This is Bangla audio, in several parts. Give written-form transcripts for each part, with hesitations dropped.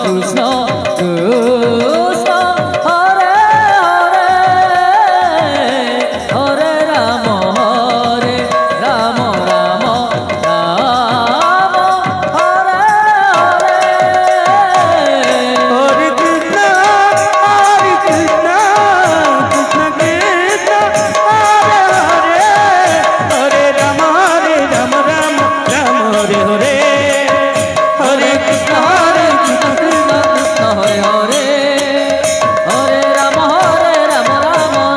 কৃষ্ণ কৃষ্ণ হরে হরে হরে রাম রাম রাম হরে হরে কৃষ্ণ কৃষ্ণ কৃষ্ণ হরে হরে হরে রাম রাম রাম হরে হরে হরে কৃষ্ণ কৃষ্ণ কৃষ্ণ হরে হরে হরে রাম রাম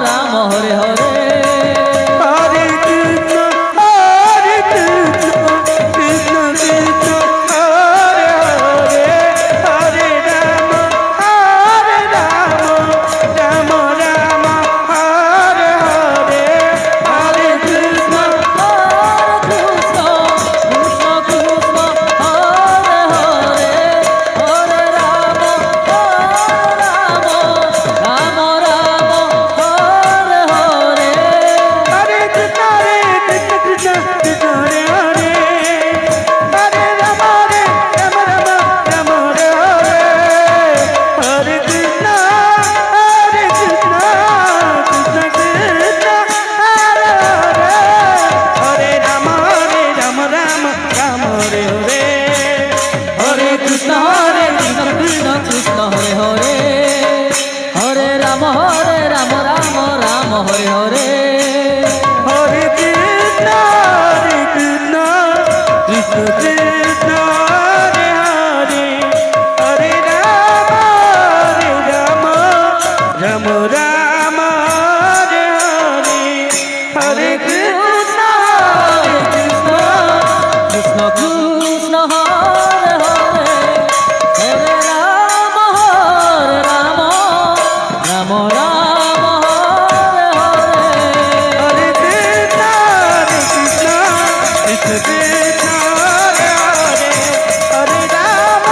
রাম হরে হরে হরে কৃষ্ণ কৃষ্ণ কৃষ্ণ হরে হরে হরে রাম রাম রাম হরে হরে হরে কৃষ্ণ কৃষ্ণ কৃষ্ণ কৃষ্ণ হরে হরে হরে রাম রাম রাম হরে হরে হরে কৃষ্ণ কৃষ্ণ কৃষ্ণ হরে হরে হরে রাম রাম হরে হরে হরে কৃষ্ণ কৃষ্ণ কৃষ্ণ হরে হরে হরে রাম রাম হরে হরে হরে কৃষ্ণ কৃষ্ণ কৃষ্ণ হরে হরে হরে রাম রাম রাম হরে হরে হরে কৃষ্ণ কৃষ্ণ কৃষ্ণ হরে হরে হরে রাম রাম রাম হরে হরে হরে কৃষ্ণ কৃষ্ণ কৃষ্ণ কৃষ্ণ হরে হরে হরে রাম রাম রাম হরে হরে হরে কৃষ্ণ কৃষ্ণ কৃষ্ণ কৃষ্ণ হরে হরে হরে রাম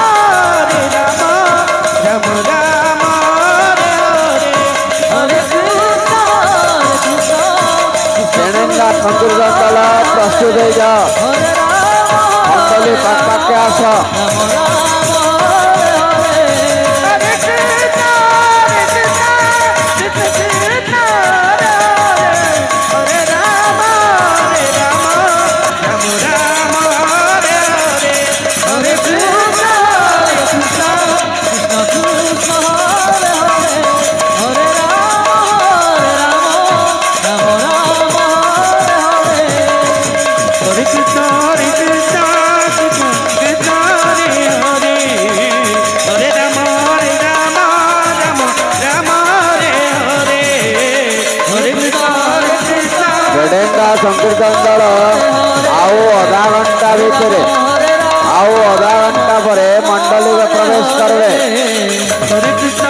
রাম রাম হরে হরে হরে কৃষ্ণ কৃষ্ণ জেনেন্দা সন্তুর্গতল প্রস্তুত হয়ে যাও হরে রাম মন্ডলী পাকে আস রাম রাম হরে হরে হরে কৃষ্ণ কৃষ্ণ কৃষ্ণ হরে হরে রাম রাম হরে হরে হরে কৃষ্ণ কৃষ্ণ কৃষ্ণ হরে হরে হরে রাম রাম রাম হরে হরে হরে কৃষ্ণ কৃষ্ণ কৃষ্ণ হরে হরে হরে রাম রাম রাম হরে হরে হরে কৃষ্ণ কৃষ্ণ জেনেন্দা সংকীর্তন দল ଆଉ ଅଧା ଘଣ୍ଟା ଭିତରେ ଆଉ ଅଧା ଘଣ୍ଟା ପରେ ମଣ୍ଡଳୀରେ ପ୍ରବେଶ କରିବେ। হরে কৃষ্ণ